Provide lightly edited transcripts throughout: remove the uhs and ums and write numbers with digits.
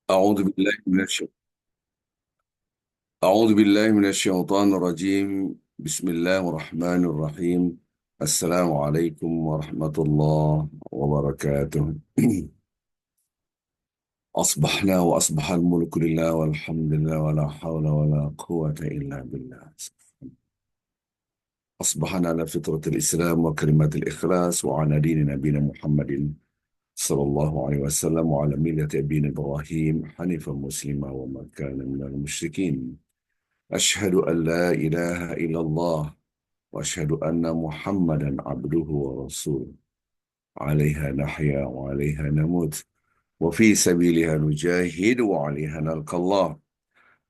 أعوذ بالله من الش... أعوذ بالله من الشيطان الرجيم. بسم الله الرحمن الرحيم. السلام عليكم ورحمة الله وبركاته. أصبحنا وأصبح الملك لله والحمد لله ولا حول ولا قوة إلا بالله. أصبحنا على فطرة الإسلام وكلمات الإخلاص وعلى دين نبينا محمد صلى الله عليه وسلم وعلى ملة أبينا إبراهيم حنيفا مسلما وما كان من المشركين. أشهد أن لا إله إلا الله وأشهد أن محمدا عبده ورسوله. عليها نحيا وعليها نموت وفي سبيلها نجاهد وعليها نلقى الله.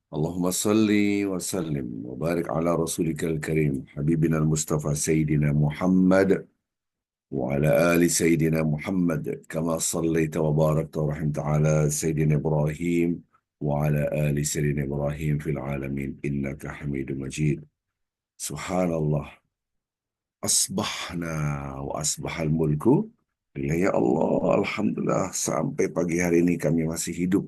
اللهم صل وسلم وبارك على رسولك الكريم حبيبنا المصطفى سيدنا محمد وعلى آل سيدنا محمد كما صليت وباركت ورحمت على سيدنا إبراهيم وعلى آل سيدنا إبراهيم في العالمين إنك حميد مجيد. Subhanallah. Asbahna wa asbahal mulku. Ya Allah, Alhamdulillah sampai pagi hari ini kami masih hidup.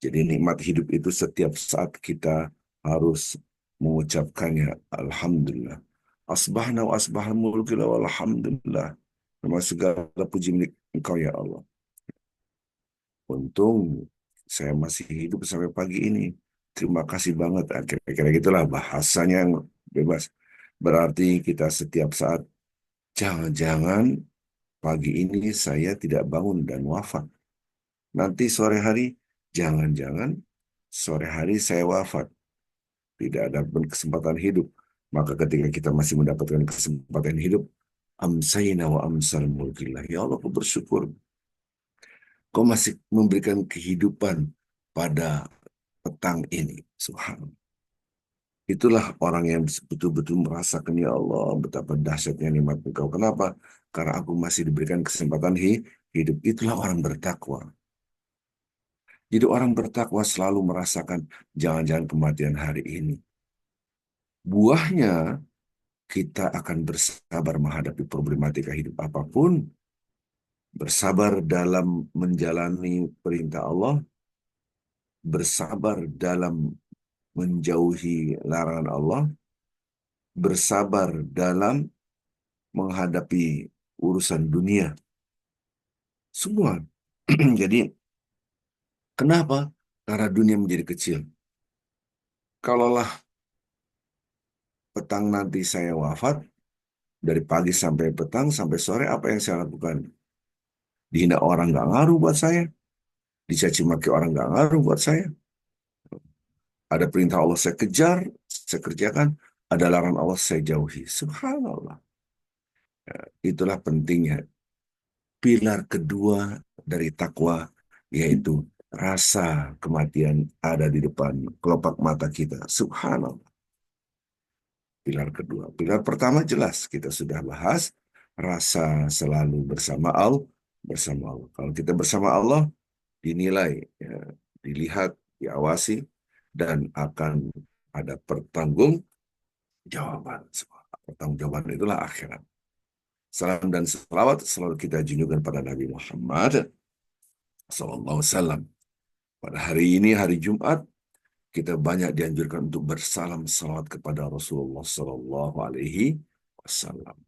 Jadi nikmat hidup itu setiap saat kita harus mengucapkannya. Alhamdulillah. Asbahna wa asbahal mulku alhamdulillah. Memang segala puji milik Engkau ya Allah. Untung saya masih hidup sampai pagi ini. Terima kasih banget. Kira-kira gitulah bahasanya yang bebas. Berarti kita setiap saat, jangan-jangan pagi ini saya tidak bangun dan wafat. Nanti sore hari, jangan-jangan sore hari saya wafat. Tidak ada kesempatan hidup. Maka ketika kita masih mendapatkan kesempatan hidup, amsayna wa amsal mulkillah. Ya Allah, aku bersyukur. Kau masih memberikan kehidupan pada petang ini. Subhanallah. Itulah orang yang betul-betul merasakan, ya Allah, betapa dahsyatnya nikmat Engkau. Kenapa? Karena aku masih diberikan kesempatan hidup. Itulah orang bertakwa. Jadi orang bertakwa selalu merasakan jangan-jangan kematian hari ini. Buahnya kita akan bersabar menghadapi problematika hidup apapun, bersabar dalam menjalani perintah Allah, bersabar dalam menjauhi larangan Allah, bersabar dalam menghadapi urusan dunia. Semua. Jadi, kenapa? Karena dunia menjadi kecil. Kalaulah petang nanti saya wafat, dari pagi sampai petang, sampai sore, apa yang saya lakukan? Dihina orang nggak ngaruh buat saya. Dicaci maki orang nggak ngaruh buat saya. Ada perintah Allah saya kejar, saya kerjakan. Ada larangan Allah saya jauhi. Subhanallah. Itulah pentingnya. Pilar kedua dari takwa, yaitu rasa kematian ada di depan kelopak mata kita. Subhanallah. Pilar kedua. Pilar pertama jelas kita sudah bahas, rasa selalu bersama Allah. Bersama Allah. Kalau kita bersama Allah, dinilai, ya, dilihat, diawasi, dan akan ada pertanggungjawaban. Pertanggungjawaban itulah akhirat. Salam dan salawat selalu kita junjukkan pada Nabi Muhammad Sallallahu Alaihi Wasallam. Pada hari ini, hari Jumat, kita banyak dianjurkan untuk bersalam salawat kepada Rasulullah Sallallahu Alaihi Wasallam.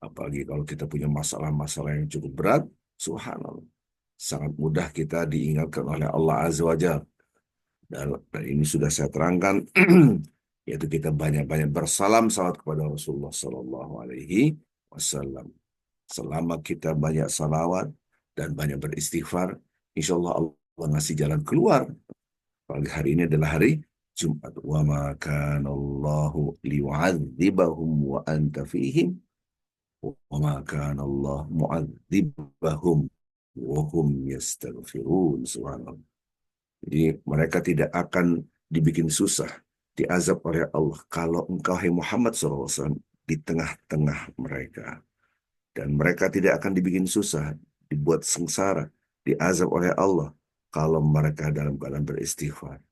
Apalagi kalau kita punya masalah-masalah yang cukup berat, subhanallah, sangat mudah kita diingatkan oleh Allah Azza wa Jalla. Dan ini sudah saya terangkan, yaitu kita banyak-banyak bersalam salawat kepada Rasulullah Sallallahu Alaihi Wasallam. Selama kita banyak salawat dan banyak beristighfar, insya Allah Allah ngasih jalan keluar. Pagi hari ini adalah hari Jumat. Wa ma kana Allahu liyu'adzibahum wa anta fihim wa ma kana Allah mu'adzibahum wa hum yastaghfirun. Subhanallah. Jadi mereka tidak akan dibikin susah, diazab oleh Allah kalau engkau, hai Muhammad SAW, di tengah-tengah mereka. Dan mereka tidak akan dibikin susah, dibuat sengsara, diazab oleh Allah kalau mereka dalam keadaan beristighfar.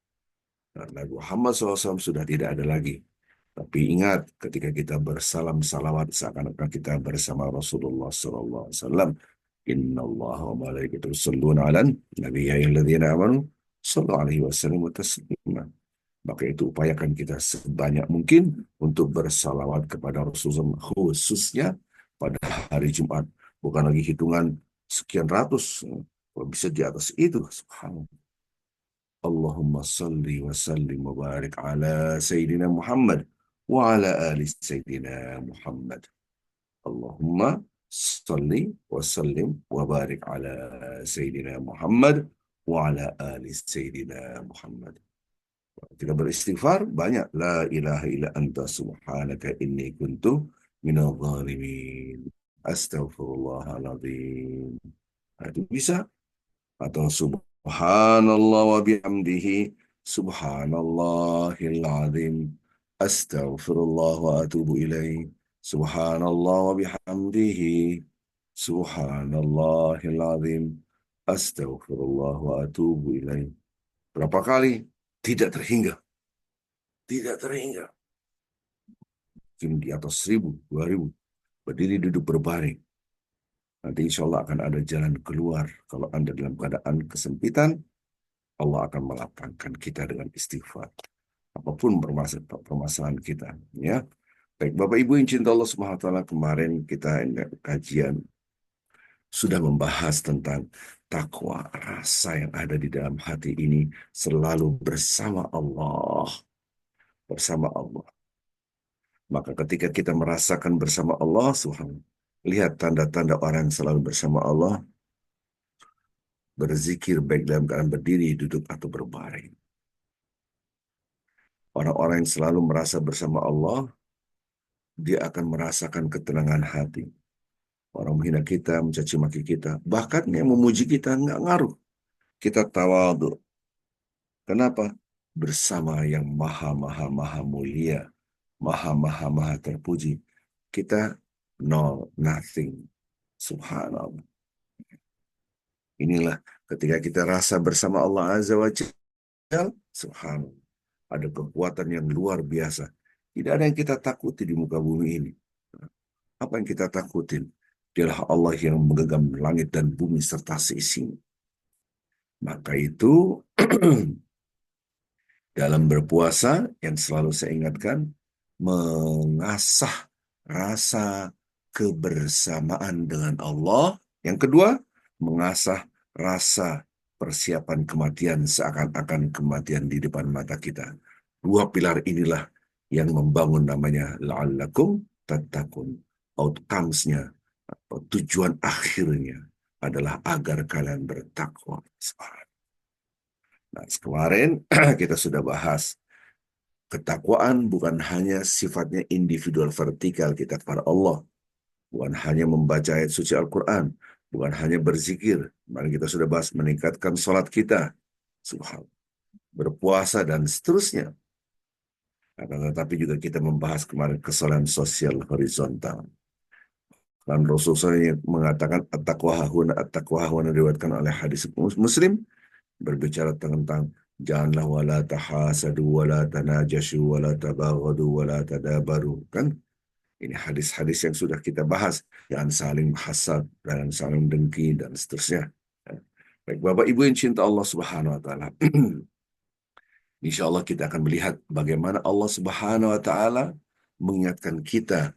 Dan Nabi Muhammad SAW sudah tidak ada lagi. Tapi ingat, ketika kita bersalam salawat seakan-akan kita bersama Rasulullah SAW. Inna Allah wa malaikatahu yusholluna 'alan nabi ya ayyuhalladzina amanu Sallallahu alaihi wasallam wa taslima. Maka itu upayakan kita sebanyak mungkin untuk bersalawat kepada Rasulullah khususnya pada hari Jumat. Bukan lagi hitungan sekian ratus. Kalau bisa di atas itu. Subhanallah. Allahumma salli wa sallim wa barik ala Sayyidina Muhammad wa ala ali Sayyidina Muhammad. Allahumma salli wa sallim wa barik ala Sayyidina Muhammad wa ala ali Sayyidina Muhammad. Kita beristighfar banyak. La ilaha illa anta subhanaka inni kuntu minal zalimin. Astaghfirullahaladzim. Nah, itu bisa. Atau subhanallah wa bihamdihi subhanallahil azim. Astaghfirullah wa atubu ilaih. Subhanallah wa bihamdihi subhanallahil azim. Astaghfirullah wa atubu ilaih. Berapa kali? Tidak terhingga. Tidak terhingga. Mungkin di atas 1.000, 2.000. Berdiri duduk berbaring. Nanti insya Allah akan ada jalan keluar. Kalau Anda dalam keadaan kesempitan, Allah akan melapangkan kita dengan istighfar. Apapun permasalahan kita. Ya. Baik, Bapak Ibu yang cinta Allah Subhanahu wa taala, kemarin kita kajian sudah membahas tentang takwa, rasa yang ada di dalam hati ini selalu bersama Allah. Bersama Allah. Maka ketika kita merasakan bersama Allah, subhanallah, lihat tanda-tanda orang yang selalu bersama Allah, berzikir baik dalam keadaan berdiri, duduk, atau berbaring. Orang-orang yang selalu merasa bersama Allah, dia akan merasakan ketenangan hati. Orang menghina kita, mencaci maki kita, bahkan yang memuji kita nggak ngaruh. Kita tawadhu. Kenapa? Bersama yang maha mulia, maha terpuji. Kita nol, nothing. Subhanallah. Inilah ketika kita rasa bersama Allah Azza wa Jalla, subhanallah, ada kekuatan yang luar biasa. Tidak ada yang kita takuti di muka bumi ini. Apa yang kita takutin? Dialah Allah yang menggenggam langit dan bumi serta seisinya. Maka itu dalam berpuasa yang selalu saya ingatkan, mengasah rasa kebersamaan dengan Allah. Yang kedua, mengasah rasa persiapan kematian seakan-akan kematian di depan mata kita. Dua pilar inilah yang membangun namanya la'allakum tattaqun. Outcomes-nya, tujuan akhirnya adalah agar kalian bertakwa. Nah, kemarin kita sudah bahas ketakwaan bukan hanya sifatnya individual vertikal kita kepada Allah, bukan hanya membaca ayat suci Al-Quran, bukan hanya berzikir. Kemarin kita sudah bahas meningkatkan sholat kita, subhanallah, berpuasa dan seterusnya. Tetapi juga kita membahas kemarin kesalahan sosial horizontal. Dan Rasulullah mengatakan at-taqwa hahuna diriwayatkan oleh hadis Muslim, berbicara tentang janganlah wala tahasadu wala tanajashu wala tabaghadu wala tadabaru, kan ini hadis-hadis yang sudah kita bahas, jangan saling hasad, jangan saling dengki dan seterusnya. Baik Bapak Ibu yang cinta Allah Subhanahu wa taala, insya Allah kita akan melihat bagaimana Allah Subhanahu wa taala mengingatkan kita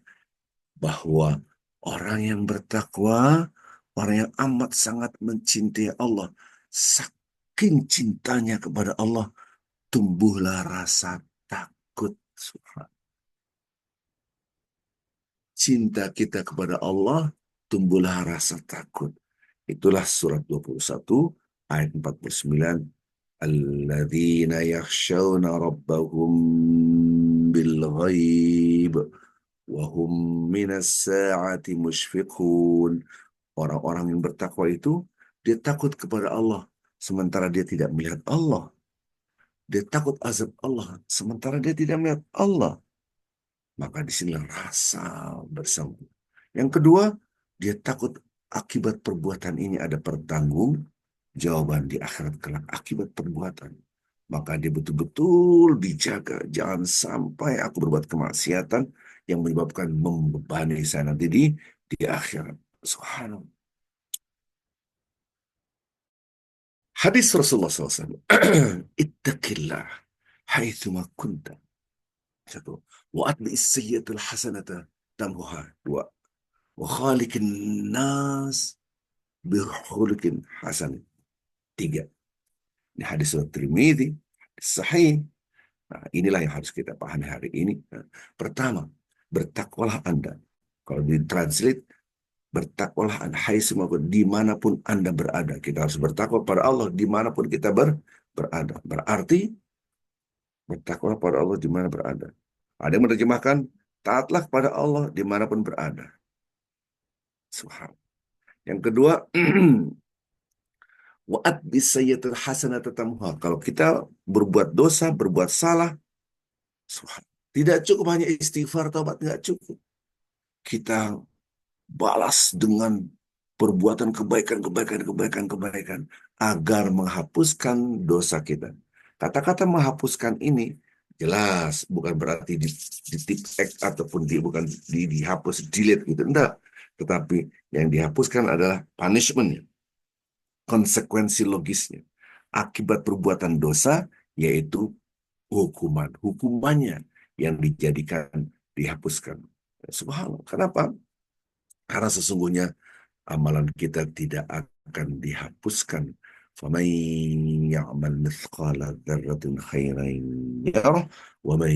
bahwa orang yang bertakwa, orang yang amat sangat mencintai Allah, saking cintanya kepada Allah, tumbuhlah rasa takut. Cinta kita kepada Allah, tumbuhlah rasa takut. Itulah surat 21 ayat 49. Alladzina yakhshawna rabbahum bil ghaib wa hum minas sa'ati mushfiqun. Orang-orang yang bertakwa itu, dia takut kepada Allah sementara dia tidak melihat Allah. Dia takut azab Allah sementara dia tidak melihat Allah. Maka disinilah rasa bersama. Yang kedua, dia takut akibat perbuatan ini ada pertanggung jawaban di akhirat kelak akibat perbuatan. Maka dia betul-betul dijaga. Jangan sampai aku berbuat kemaksiatan yang menyebabkan membebani saya nanti di akhirat. Subhanallah. Hadis Rasulullah SAW. Ittaqillah haitsuma kunta. Satu. Wa atbi'is sayyi'atal hasanata tamhuha. Dua. Wa khaliqin nas bi khuluqin hasan. Tiga. Ini hadis riwayat Tirmidzi, hadis sahih. Nah, inilah yang harus kita pahami hari ini. Nah, pertama, bertakwalah Anda. Kalau ditranslate, bertakwalah Anda. Hai semua, dimanapun Anda berada. Kita harus bertakwa pada Allah dimanapun kita berada. Berarti, bertakwalah pada Allah di mana berada. Ada yang menerjemahkan, taatlah kepada Allah dimanapun berada. Subhanallah. Yang kedua, wa'at bisayyatul hasanata tamuha. Kalau kita berbuat dosa, berbuat salah, tidak cukup hanya istighfar, taubat, nggak cukup. Kita balas dengan perbuatan kebaikan, kebaikan, kebaikan, kebaikan, agar menghapuskan dosa kita. Kata-kata menghapuskan ini jelas bukan berarti di tip X ataupun bukan dihapus, delete gitu, enggak. Tetapi yang dihapuskan adalah punishment-nya, konsekuensi logisnya. Akibat perbuatan dosa, yaitu hukumannya yang dijadikan dihapuskan. Subhanallah. Kenapa? Karena sesungguhnya amalan kita tidak akan dihapuskan. فَمَنْ يَعْمَلْ مِثْقَالَ ذَرَّةٍ خَيْرًا يَرَهُ وَمَنْ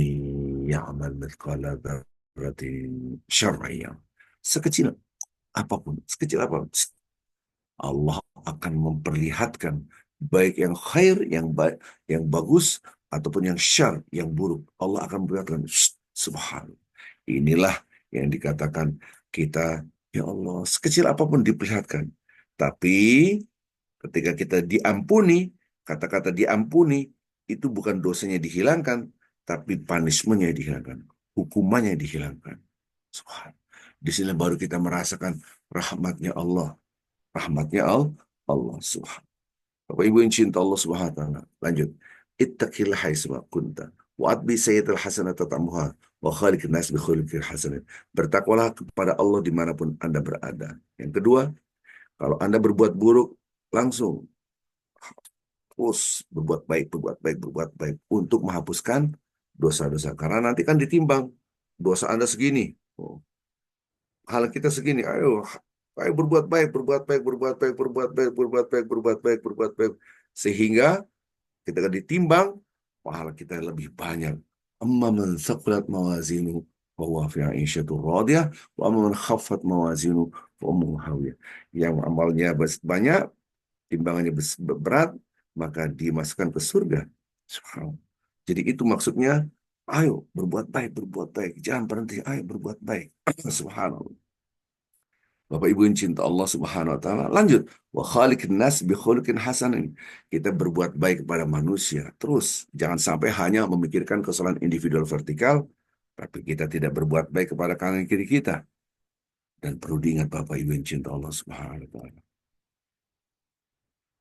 يَعْمَلْ مِثْقَالَ ذَرَّةٍ شَرًّا يَرَهُ. Sekecil apapun, sekecil apapun, Allah akan memperlihatkan baik yang khair, yang baik, yang bagus, ataupun yang syar, yang buruk. Allah akan memperlihatkan. Subhanallah. Inilah yang dikatakan kita, ya Allah, sekecil apapun diperlihatkan. Tapi ketika kita diampuni, kata-kata diampuni, itu bukan dosanya dihilangkan, tapi punishment-nya dihilangkan. Hukumannya dihilangkan. Subhanallah. Di sini baru kita merasakan rahmatnya Allah. Rahmatnya Allah Subhanahu. Bapak Ibu yang cinta Allah Subhanahu wa taala. Lanjut. Ittaqillah haitsuma kunta wa atbi sayyi'atal hasanata tamhuha wa khaliqin nas bi khuluqin hasanah. Bertakwalah kepada Allah dimanapun Anda berada. Yang kedua, kalau Anda berbuat buruk, langsung terus berbuat baik, berbuat baik, berbuat baik untuk menghapuskan dosa-dosa. Karena nanti kan ditimbang dosa Anda segini. Oh, hal kita segini, ayo berbuat baik, berbuat baik, berbuat baik, berbuat baik, berbuat baik, berbuat baik, berbuat baik, sehingga kita akan ditimbang, pahala kita lebih banyak. Amma man thaqulat mawazinu fa huwa fi 'ishatin radiyah wa amma man khaffat mawazinu fa ummuhu hawiyah. Yang amalnya banyak, timbangannya berat, maka dimasukkan ke surga. Subhanallah. Jadi itu maksudnya, ayo berbuat baik, berbuat baik, jangan berhenti, ayo berbuat baik. Subhanallah. Bapak Ibu yang cinta Allah Subhanahu wa taala. Lanjut, wa khaliqin nas bi khuluqin hasanin. Kita berbuat baik kepada manusia. Terus jangan sampai hanya memikirkan kesalahan individual vertikal, tapi kita tidak berbuat baik kepada kanan kiri kita. Dan perlu diingat Bapak Ibu yang cinta Allah Subhanahu wa taala.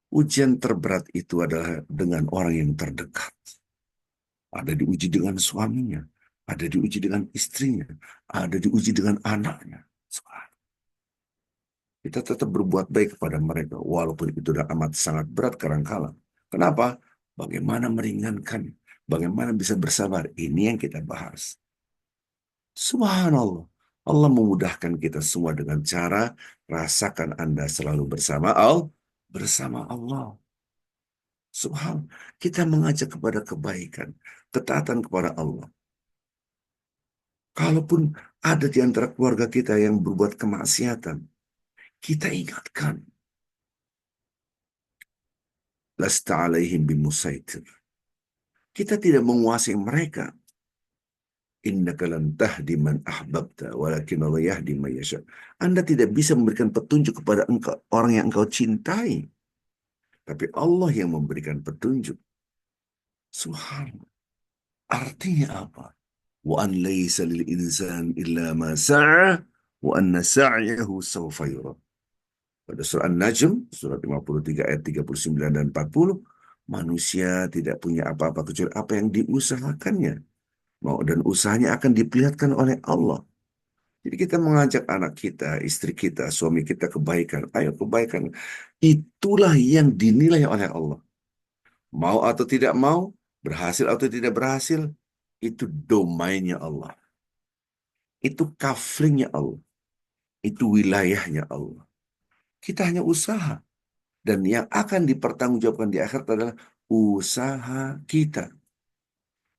Ujian terberat itu adalah dengan orang yang terdekat. Ada diuji dengan suaminya, ada diuji dengan istrinya, ada diuji dengan anaknya. Kita tetap berbuat baik kepada mereka, walaupun itu sudah amat sangat berat kadangkala. Kenapa? Bagaimana meringankan? Bagaimana bisa bersabar? Ini yang kita bahas. Subhanallah. Allah memudahkan kita semua dengan cara rasakan Anda selalu bersama Allah. Subhanallah. Kita mengajak kepada kebaikan, ketaatan kepada Allah. Kalaupun ada di antara keluarga kita yang berbuat kemaksiatan, kita ingatkan. Lasta alaihim bimusaitir. Kita tidak menguasai mereka. Innaka lan tahdi man ahbabta walakin Allah yahdi man yasha. Anda tidak bisa memberikan petunjuk kepada orang yang engkau cintai. Tapi Allah yang memberikan petunjuk. Subhanallah. Artinya apa? Wa an laysa lil insan illa ma sa'a wa anna sa'yahu sawfa yura. Pada surah An-Najm, surat 53 ayat 39 dan 40, manusia tidak punya apa-apa kecuali apa yang diusahakannya. Dan usahanya akan diperlihatkan oleh Allah. Jadi kita mengajak anak kita, istri kita, suami kita kebaikan. Ayo kebaikan. Itulah yang dinilai oleh Allah. Mau atau tidak mau, berhasil atau tidak berhasil, itu domainnya Allah. Itu coveringnya Allah. Itu wilayahnya Allah. Kita hanya usaha. Dan yang akan dipertanggungjawabkan di akhirat adalah usaha kita.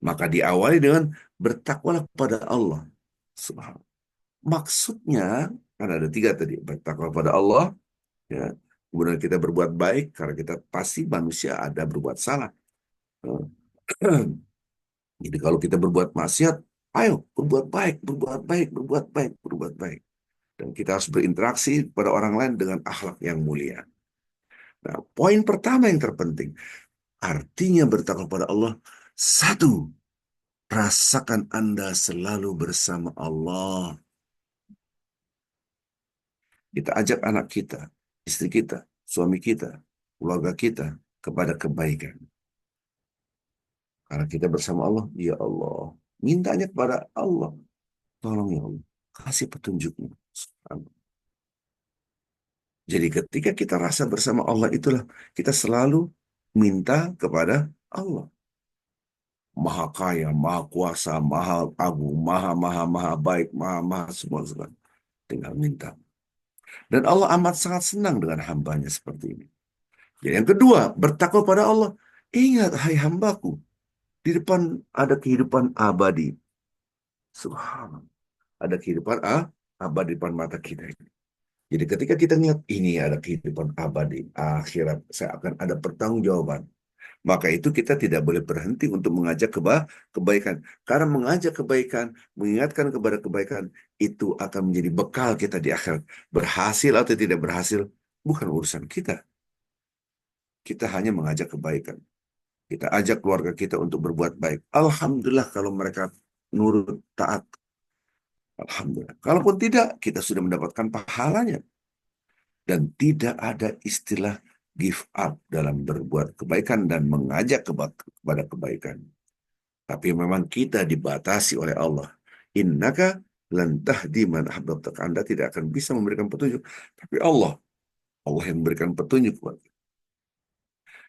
Maka diawali dengan bertakwalah kepada Allah. Subhanallah. Maksudnya, kan ada tiga tadi. Bertakwa kepada Allah, ya. Kemudian kita berbuat baik, karena kita pasti manusia ada berbuat salah. Jadi kalau kita berbuat maksiat, ayo berbuat baik, berbuat baik, berbuat baik, berbuat baik. Dan kita harus berinteraksi pada orang lain dengan akhlak yang mulia. Nah, poin pertama yang terpenting, artinya bertakwa pada Allah, satu, rasakan Anda selalu bersama Allah. Kita ajak anak kita, istri kita, suami kita, keluarga kita kepada kebaikan. Karena kita bersama Allah, ya Allah. Mintanya kepada Allah. Tolong ya Allah, kasih petunjukmu. Jadi ketika kita rasa bersama Allah itulah kita selalu minta kepada Allah. Maha kaya, maha kuasa, maha agung, maha maha maha baik, maha maha semua segala. Tinggal minta. Dan Allah amat sangat senang dengan hambanya seperti ini. Jadi yang kedua, bertakwa pada Allah. Ingat, hai hambaku, di depan ada kehidupan abadi. Subhanallah. Ada kehidupan abadi di depan mata kita ini. Jadi ketika kita lihat ini ada kehidupan abadi, akhirat, saya akan ada pertanggungjawaban. Maka itu kita tidak boleh berhenti untuk mengajak kebaikan. Karena mengajak kebaikan, mengingatkan kepada kebaikan, itu akan menjadi bekal kita di akhirat. Berhasil atau tidak berhasil, bukan urusan kita. Kita hanya mengajak kebaikan. Kita ajak keluarga kita untuk berbuat baik. Alhamdulillah kalau mereka nurut, taat. Alhamdulillah. Kalaupun tidak, kita sudah mendapatkan pahalanya. Dan tidak ada istilah give up dalam berbuat kebaikan dan mengajak kepada kebaikan. Tapi memang kita dibatasi oleh Allah. Innaka lan tahdi man ahbabta. Anda tidak akan bisa memberikan petunjuk. Tapi Allah, Allah yang memberikan petunjuk.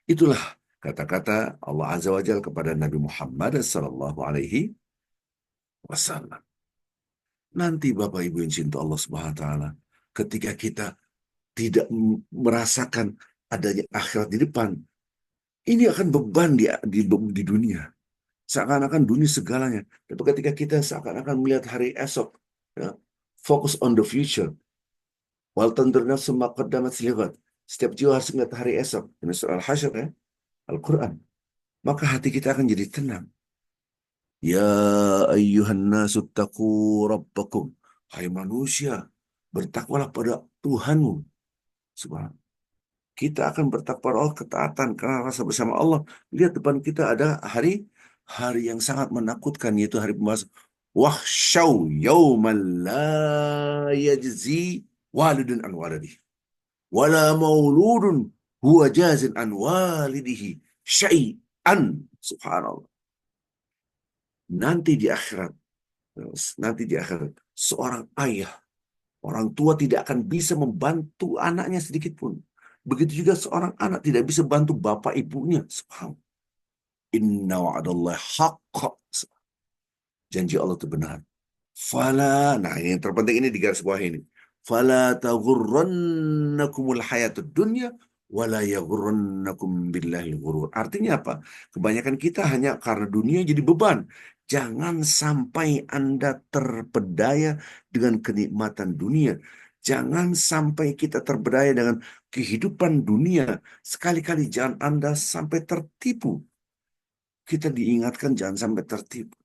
Itulah kata-kata Allah Azza wa Jalla kepada Nabi Muhammad sallallahu alaihi wasallam. Nanti Bapak Ibu yang cinta Allah Subhanahu wa taala, ketika kita tidak merasakan adanya akhirat di depan, ini akan beban di dunia. Seakan-akan dunia segalanya. Tapi ketika kita seakan-akan melihat hari esok, ya, fokus on the future. Wal tandur nafsu ma qaddamat lighad. Setiap jiwa harus melihat hari esok. Ini surah Al-Hasyr, ya, Al-Quran. Maka hati kita akan jadi tenang. Ya ayyuhan nasu taqu rabbakum. Hai manusia, bertakwalah pada Tuhanmu. Subhanallah. Kita akan bertakwa pada Allah, ketaatan karena rasa bersama Allah. Lihat depan kita ada hari yang sangat menakutkan, yaitu hari pembalasan. Wahsyau yauman la yajzi walidun an waladihi wala mauludun huwa jazin an walidihi syai'an. Subhanallah. Nanti di akhirat, nanti di akhirat, seorang ayah, orang tua tidak akan bisa membantu anaknya sedikit pun. Begitu juga seorang anak tidak bisa bantu bapak ibunya. Subhanallah. Inna wa'adallahi haqqa. Janji Allah itu benar. Fala, nah ini yang terpenting ini di garis bawah ini. Fala taghurrannakumul hayatud dunya wala yaghurrannakum billahi ghurur. Artinya apa? Kebanyakan kita hanya karena dunia jadi beban. Jangan sampai Anda terpedaya dengan kenikmatan dunia. Jangan sampai kita terpedaya dengan kehidupan dunia. Sekali-kali jangan Anda sampai tertipu. Kita diingatkan jangan sampai tertipu.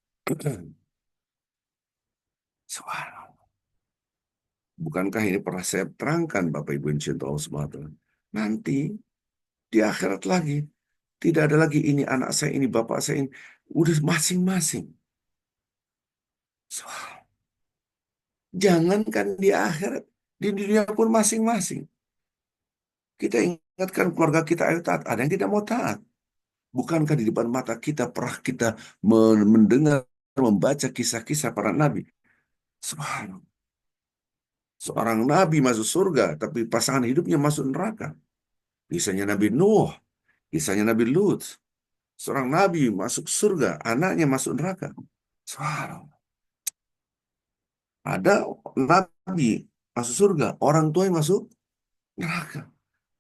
Subhanallah. Bukankah ini pernah saya terangkan Bapak Ibu yang cinta Allah Subhanahu wa taala? Nanti di akhirat lagi tidak ada lagi ini anak saya, ini bapak saya, ini udah masing-masing. Jangankan di akhirat, di dunia pun masing-masing. Kita ingatkan keluarga kita ayo taat, ada yang tidak mau taat. Bukankah di depan mata kita pernah kita mendengar, membaca kisah-kisah para nabi? Subhanallah. Seorang nabi masuk surga, tapi pasangan hidupnya masuk neraka. Kisahnya Nabi Nuh, kisahnya Nabi Lut. Seorang nabi masuk surga, anaknya masuk neraka. Subhanallah. Ada nabi masuk surga, orang tua yang masuk neraka.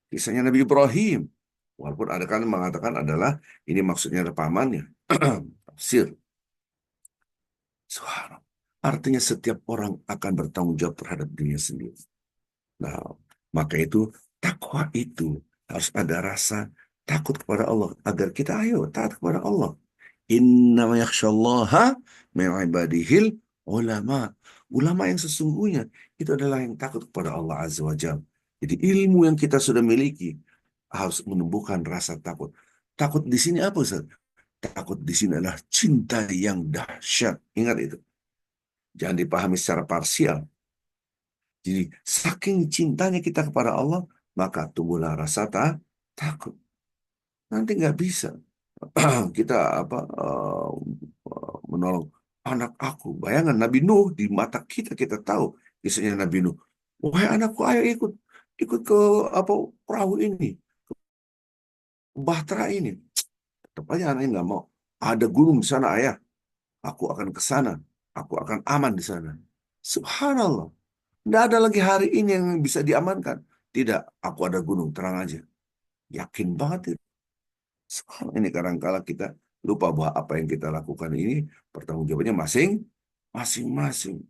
Kisahnya Nabi Ibrahim. Walaupun ada kan mengatakan adalah ini maksudnya ada pamannya. Tafsir. Subhanallah. Artinya setiap orang akan bertanggung jawab terhadap dirinya sendiri. Nah, maka itu takwa itu harus ada rasa takut kepada Allah agar kita ayo taat kepada Allah. Innama yakhsyallaha min ibadihil ulama. Ulama yang sesungguhnya itu adalah yang takut kepada Allah Azza wa Jalla. Jadi ilmu yang kita sudah miliki harus menumbuhkan rasa takut. Takut di sini apa, Ustaz? Takut di sini adalah cinta yang dahsyat. Ingat itu. Jangan dipahami secara parsial. Jadi saking cintanya kita kepada Allah, maka tumbuhlah rasa takut. Nanti nggak bisa kita menolong anak aku. Bayangan Nabi Nuh di mata kita kita tahu kisahnya Nabi Nuh. Wahai anakku, ayo ikut ke apa perahu ini, bahtera ini. Tetap aja anaknya nggak mau. Ada gunung di sana ayah. Aku akan ke sana. Aku akan aman di sana. Subhanallah. Tidak ada lagi hari ini yang bisa diamankan. Tidak, aku ada gunung, terang aja. Yakin banget itu. Sekarang ini kadang-kala kita lupa bahwa apa yang kita lakukan ini pertanggungjawabannya masing-masing.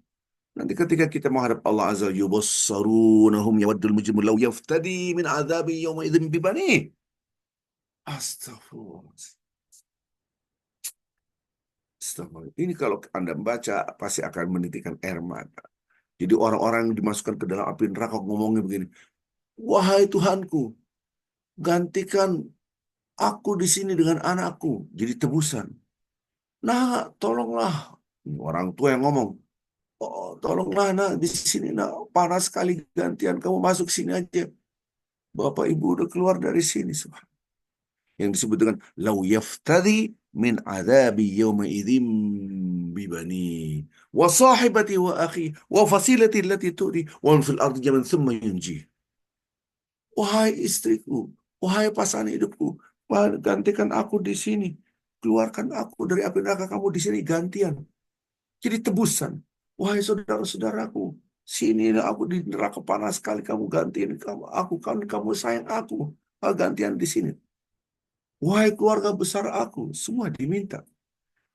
Nanti ketika kita menghadap Allah Azza yubassarunahum yawaddul mujrimu law yaftadi min azabi yawma idzin bibani. Astagfirullah. Astagfirullah. Ini kalau Anda membaca pasti akan menitikkan air mata. Jadi orang-orang yang dimasukkan ke dalam api neraka ngomongnya begini, wahai Tuhanku, gantikan aku di sini dengan anakku jadi tebusan. Nah, tolonglah. Ini orang tua yang ngomong. Oh, tolonglah nak di sini nak panas sekali gantian kamu masuk sini aja. Bapak Ibu udah keluar dari sini. Yang disebut dengan lau yaftadi min adzabi yawma idzim bibani wa sahibati wa akhi wa fasilati allati tu'ti wa man fil ardi jaman thumma yunji. Wahai istriku, wahai pasangan hidupku, gantikan aku di sini. Keluarkan aku dari api neraka, kamu di sini gantian. Jadi tebusan. Wahai saudara-saudaraku, sinilah aku di neraka panas sekali, kamu gantian kamu aku kan kamu sayang aku. Gantian di sini. Wahai keluarga besar aku, semua diminta.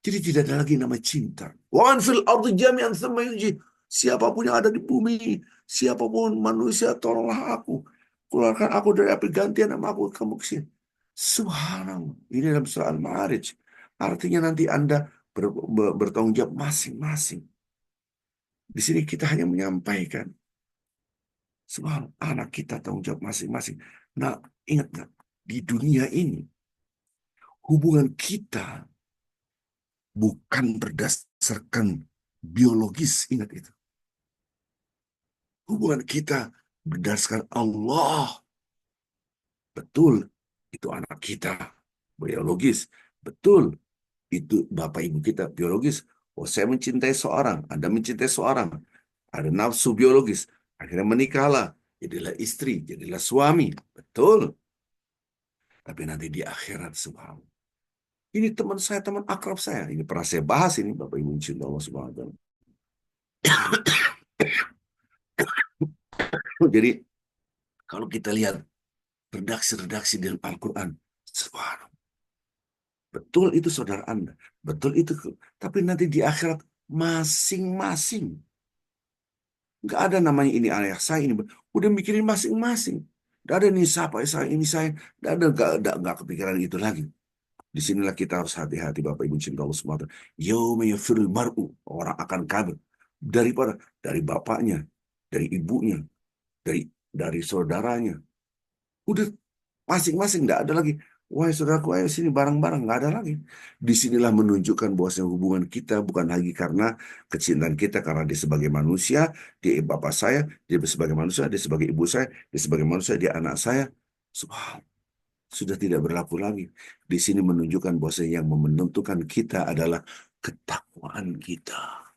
Jadi tidak ada lagi nama cinta. Wa an fil ardi jami'an tsumma yunji. Siapapun yang ada di bumi, siapapun manusia, tolonglah aku. Keluarkan aku dari api gantian nama aku kamu ke sini. Subhanallah. Ini dalam surah Al-Ma'arij. Artinya nanti Anda bertanggung jawab masing-masing. Di sini kita hanya menyampaikan. Subhanallah. Anak kita tanggung jawab masing-masing. Nah, ingat nggak? Di dunia ini, hubungan kita bukan berdasarkan biologis, ingat itu. Hubungan kita berdasarkan Allah. Betul, itu anak kita biologis. Betul, itu bapak ibu kita biologis. Oh, saya mencintai seorang, Anda mencintai seorang. Ada nafsu biologis. Akhirnya menikahlah. Jadilah istri, jadilah suami. Betul. Tapi nanti di akhirat, subhanallah. Ini teman saya, teman akrab saya. Ini pernah saya bahas ini, Bapak Ibu cinta Allah Subhanahu wa taala. Jadi kalau kita lihat redaksi-redaksi dalam Al-Quran, subhanallah, betul itu saudara Anda, betul itu. Tapi nanti di akhirat masing-masing. Nggak ada namanya ini ayah saya, ini. Udah mikirin masing-masing. Nggak ada ini siapa, saya, ini saya. Nggak kepikiran itu lagi. Disinilah kita harus hati-hati Bapak Ibu cinta Allah SWT. Yauma yafirul mar'u. Orang akan kabur. Dari bapaknya, dari ibunya, dari saudaranya. Udah masing-masing, nggak ada lagi. Wahai saudaraku, ayo sini bareng-bareng, nggak ada lagi. Disinilah menunjukkan bahwasanya hubungan kita bukan lagi karena kecintaan kita karena dia sebagai manusia, dia bapak saya, dia sebagai manusia, dia sebagai ibu saya, dia sebagai manusia, dia anak saya. Subhanallah, sudah tidak berlaku lagi. Di sini menunjukkan bahwasanya yang menentukan kita adalah ketakwaan kita.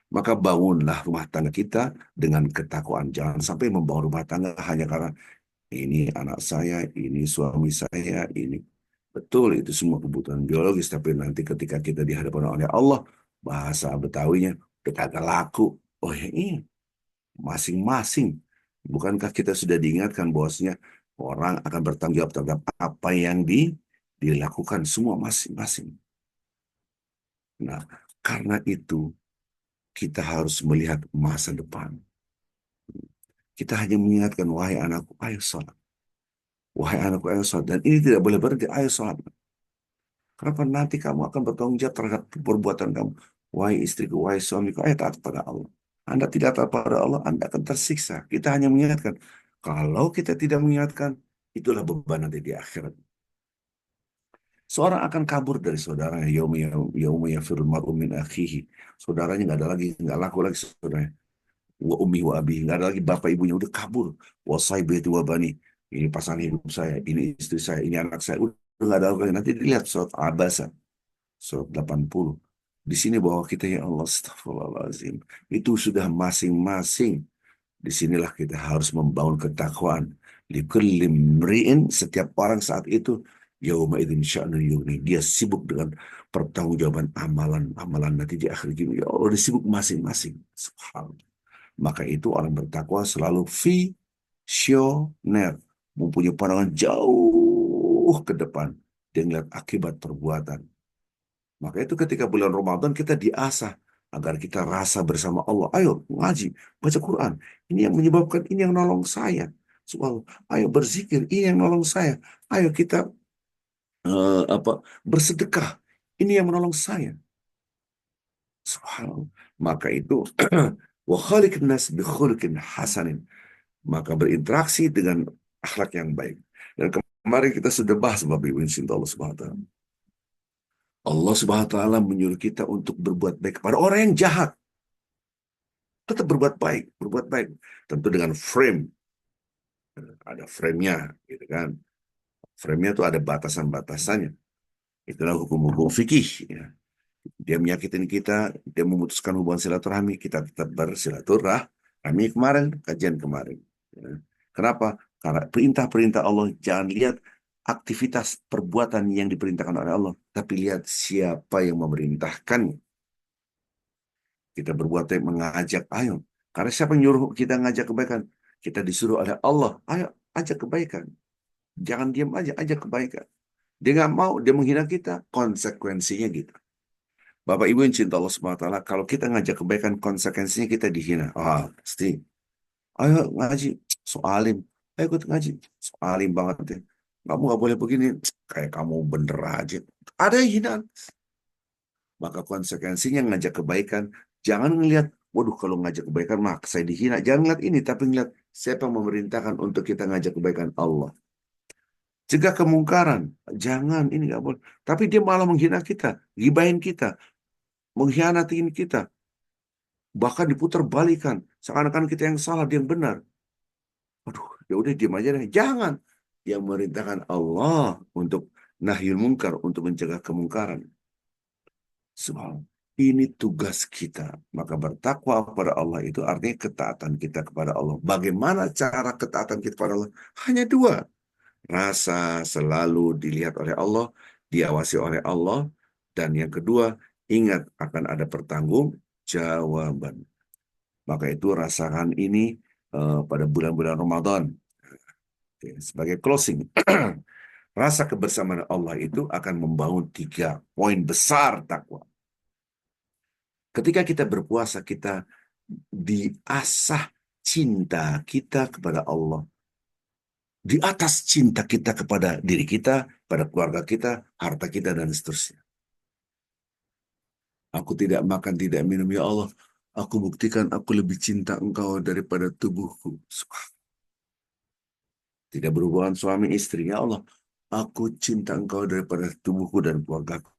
Maka bangunlah rumah tangga kita dengan ketakwaan. Jangan sampai membangun rumah tangga hanya karena ini anak saya, ini suami saya, ini. Betul, itu semua kebutuhan biologis. Tapi nanti ketika kita dihadapkan oleh Allah, bahasa Betawinya, udah kagak laku. Oh ya ini, masing-masing. Bukankah kita sudah diingatkan bahwasanya orang akan bertanggung jawab terhadap apa yang dilakukan semua masing-masing. Nah, karena itu kita harus melihat masa depan. Kita hanya mengingatkan, wahai anakku, ayo sholat. Wahai anakku, ayo sholat. Dan ini tidak boleh berhenti, ayo sholat. Kenapa nanti kamu akan bertanggung jawab terhadap perbuatan kamu. Wahai istriku, wahai suamiku, ayo taat pada Allah. Anda tidak taat pada Allah, Anda akan tersiksa. Kita hanya mengingatkan. Kalau kita tidak mengingatkan, itulah beban nanti di akhirat. Seorang akan kabur dari saudaranya. Yauma yafirul mar'u min akhihi. Saudaranya nggak ada lagi, nggak laku lagi saudaranya. Wa ummi wa abi, nggak ada lagi bapak ibunya, udah kabur. Wa saibati wa bani, ini pasangan hidup saya, ini istri saya, ini anak saya, udah nggak ada lagi. Nanti dilihat surat Abasa, surat 80. Di sini bahwa kita, ya Allah, astagfirullahaladzim, itu sudah masing-masing. Disinilah kita harus membangun ketakwaan. Likulli mri'in, setiap orang saat itu, yauma idzin sya'nun yughni, dia sibuk dengan pertanggungjawaban amalan-amalan nanti di akhir dunia. Ya Allah, dia sibuk masing-masing. Subhanallah. Maka itu orang bertakwa selalu visioner, mempunyai pandangan jauh ke depan. Dia melihat akibat perbuatan. Maka itu ketika bulan Ramadan kita diasah agar kita rasa bersama Allah. Ayo ngaji, baca Quran. Ini yang menyebabkan, ini yang nolong saya. Subhanallah. Ayo berzikir, ini yang nolong saya. Ayo kita apa bersedekah. Ini yang menolong saya. Subhanallah. Maka itu wa khaliqin nas bi khuluqin hasanin. Maka berinteraksi dengan akhlak yang baik. Dan kemarin kita sudah bahas Bapak Ibu cinta Allah Subhanahu wa taala. Allah Subhanahu wa taala menyuruh kita untuk berbuat baik kepada orang yang jahat. Tetap berbuat baik, berbuat baik. Tentu dengan frame, ada frame-nya, gitu kan. Frame-nya itu ada batasan-batasannya. Itulah hukum-hukum fikih. Ya. Dia menyakitin kita, dia memutuskan hubungan silaturahmi, kita tetap bersilaturahmi kemarin, kajian kemarin. Ya. Kenapa? Karena perintah-perintah Allah, jangan lihat aktivitas perbuatan yang diperintahkan oleh Allah, tapi lihat siapa yang memerintahkannya. Kita berbuat baik, mengajak, ayo. Karena siapa yang nyuruh kita ngajak kebaikan? Kita disuruh oleh Allah, ayo ajak kebaikan. Jangan diam aja, ajak kebaikan. Dia nggak mau, dia menghina kita, konsekuensinya gitu. Bapak Ibu yang cinta Allah Subhanahu wa taala, kalau kita ngajak kebaikan, konsekuensinya kita dihina. Ah, pasti. Ayo ngaji, soalim. Ayo ikut ngaji, soalim banget deh. Kamu nggak boleh begini, kayak kamu bener aja. Ada yang hina. Maka konsekuensinya ngajak kebaikan, jangan ngelihat, waduh kalau ngajak kebaikan mak saya dihina. Jangan ngeliat ini, tapi ngeliat siapa yang memerintahkan untuk kita ngajak kebaikan, Allah. Cegah kemungkaran, jangan, ini nggak boleh. Tapi dia malah menghina kita, gibahin kita, mengkhianatin kita, bahkan diputar balikan, seakan-akan kita yang salah, dia yang benar. Waduh, ya udah diam aja deh. Jangan. Yang memerintahkan Allah untuk nahyul munkar, untuk mencegah kemungkaran. Subhanallah. Ini tugas kita. Maka bertakwa kepada Allah itu artinya ketaatan kita kepada Allah. Bagaimana cara ketaatan kita kepada Allah? Hanya dua. Rasa selalu dilihat oleh Allah, diawasi oleh Allah. Dan yang kedua, ingat akan ada pertanggungjawaban. Maka itu rasakan ini pada bulan-bulan Ramadan. Oke, sebagai closing, rasa kebersamaan Allah itu akan membangun 3 poin besar takwa. Ketika kita berpuasa, kita diasah cinta kita kepada Allah. Di atas cinta kita kepada diri kita, pada keluarga kita, harta kita, dan seterusnya. Aku tidak makan, tidak minum, ya Allah. Aku buktikan aku lebih cinta engkau daripada tubuhku. Tidak berhubungan suami istri, ya Allah. Aku cinta engkau daripada tubuhku dan keluargaku.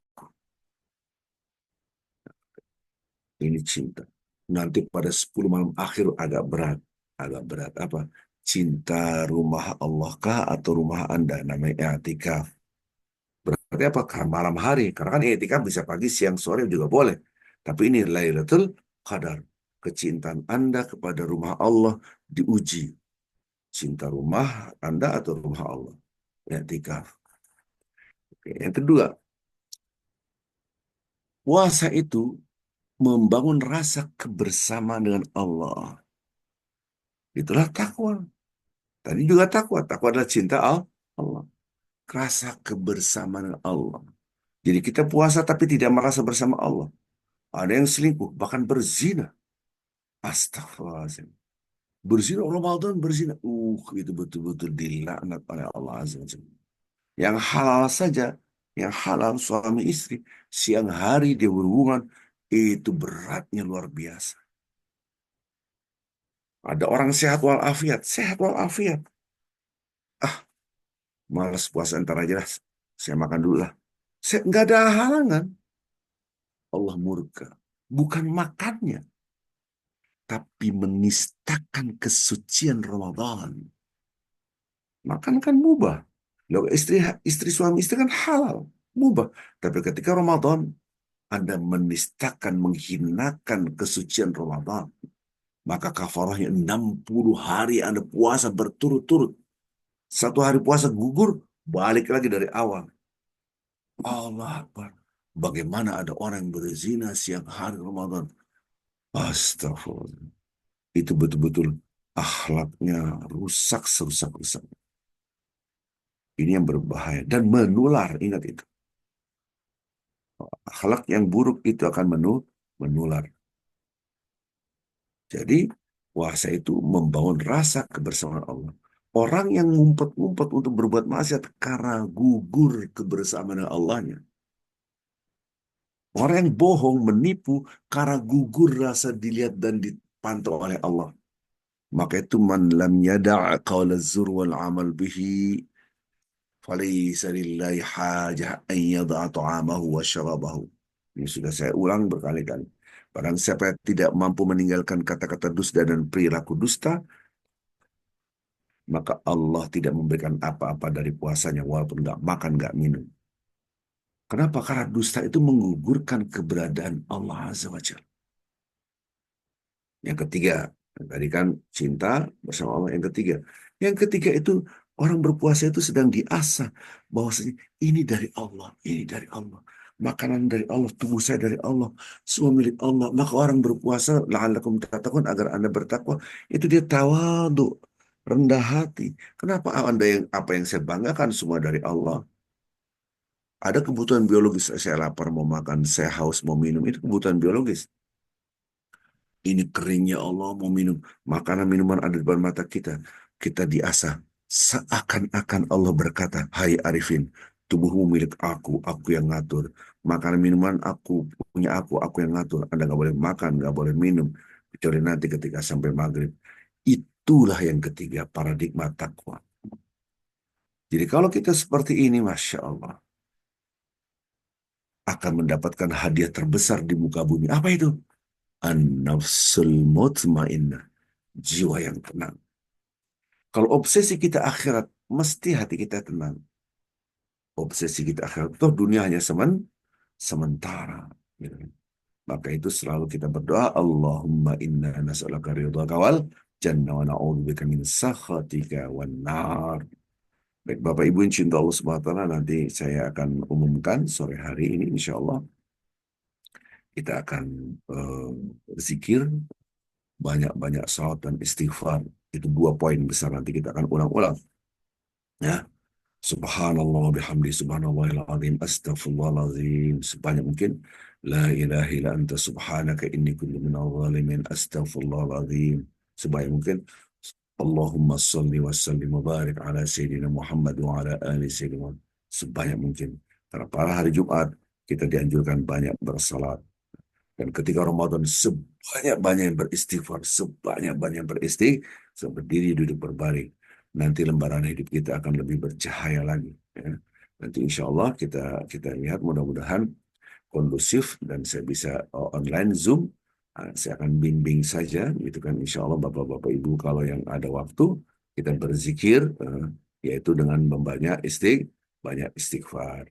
Ini cinta. Nanti pada 10 malam akhir agak berat. Agak berat apa? Cinta rumah Allah kah atau rumah Anda? Namanya i'tikaf. Berarti apa? Karena malam hari. Karena kan i'tikaf bisa pagi, siang, sore juga boleh. Tapi ini Lailatul kadar kecintaan Anda kepada rumah Allah diuji. Cinta rumah Anda atau rumah Allah. I'tikaf. Oke. Yang kedua, puasa itu membangun rasa kebersamaan dengan Allah. Itulah takwa. Tadi juga takwa. Takwa adalah cinta Allah. Rasa kebersamaan dengan Allah. Jadi kita puasa tapi tidak merasa bersama Allah. Ada yang selingkuh, bahkan berzina. Astagfirullahaladzim. Berzina Ramadan, berzina. Itu betul-betul dilaknat oleh Allah Azza wa Jalla. Yang halal saja, yang halal suami istri, siang hari dia berhubungan, itu beratnya luar biasa. Ada orang sehat walafiat. Ah, malas puasa ntar aja lah. Saya makan dulu lah. Saya nggak ada halangan. Allah murka. Bukan makannya, tapi menistakan kesucian Ramadan. Makan kan mubah. Loh, istri suami istri kan halal, mubah. Tapi ketika Ramadan, Anda menistakan, menghinakan kesucian Ramadan. Maka kafarahnya 60 hari Anda puasa berturut-turut. Satu hari puasa gugur, balik lagi dari awal. Allah Akbar. Bagaimana ada orang yang berzina siang hari Ramadan? Astagfirullah. Itu betul-betul akhlaknya rusak, serusak-rusak. Ini yang berbahaya dan menular, ingat itu. Akhlak yang buruk itu akan menular. Jadi puasa itu membangun rasa kebersamaan Allah. Orang yang ngumpet-ngumpet untuk berbuat maksiat karena gugur kebersamaan dengan Allahnya. Orang yang bohong, menipu karena gugur rasa dilihat dan dipantau oleh Allah. Maka itu man lam yada' qawla zur wal amal bihi falaysa lillahi hajah an yada'a ta'amahu wa syarabahu. Ini sudah saya ulang berkali-kali. Barang siapa yang tidak mampu meninggalkan kata-kata dusta dan perilaku dusta, maka Allah tidak memberikan apa-apa dari puasanya walaupun nggak makan, nggak minum. Kenapa? Karena dusta itu menggugurkan keberadaan Allah Azza wa Jalla. Yang ketiga, tadi kan cinta bersama Allah. Yang ketiga itu orang berpuasa itu sedang diasah bahwasanya ini dari Allah, ini dari Allah. Makanan dari Allah, tubuh saya dari Allah, semua milik Allah. Maka orang berpuasa, la'allakum tattaqun, agar Anda bertakwa, itu dia tawadu, rendah hati. Kenapa Anda apa yang saya banggakan semua dari Allah? Ada kebutuhan biologis, saya lapar mau makan, saya haus mau minum, itu kebutuhan biologis. Ini keringnya Allah mau minum. Makanan minuman ada di depan mata kita. Kita diasah. Seakan-akan Allah berkata, hai Arifin, tubuhmu milik aku yang ngatur. Makanan minuman punya aku yang ngatur. Anda nggak boleh makan, nggak boleh minum. Kecuali nanti ketika sampai maghrib. Itulah yang ketiga, paradigma takwa. Jadi kalau kita seperti ini, Masya Allah, akan mendapatkan hadiah terbesar di muka bumi. Apa itu? An-nafsul mutmainnah. Jiwa yang tenang. Kalau obsesi kita akhirat, mesti hati kita tenang. Obsesi kita akhirat, toh dunia hanya sementara. Gitu kan. Maka itu selalu kita berdoa, Allahumma inna nas'alaka ridhaka wal jannah wa na'udzubika min sakhatika wan nar. Baik, Bapak Ibu yang cinta Allah Subhanahu wa taala, nanti saya akan umumkan sore hari ini insya Allah kita akan berzikir banyak-banyak salat dan istighfar. Itu 2 poin besar, nanti kita akan ulang-ulang. Ya, Subhanallah bihamdi subhanallahil azim astaghfirullahalazim sebanyak mungkin. La ilaha illa anta subhanaka inni kuntu minadh dhalimin astaghfirullahalazim sebanyak mungkin. Allahumma salli wa sallim wa barik ala sayyidina Muhammad wa ala ali sayyidina sebanyak mungkin. Karena pada hari Jumat kita dianjurkan banyak bersalat. Dan ketika Ramadan sebanyak-banyak yang beristighfar, sebanyak-banyak yang beristighfar, berdiri duduk berbaring. Nanti lembaran hidup kita akan lebih bercahaya lagi. Ya. Nanti insya Allah kita lihat mudah-mudahan kondusif dan saya bisa online Zoom. Saya akan bimbing saja, gitu kan. Insya Allah Bapak-Bapak Ibu kalau yang ada waktu kita berzikir, yaitu dengan banyak istighfar.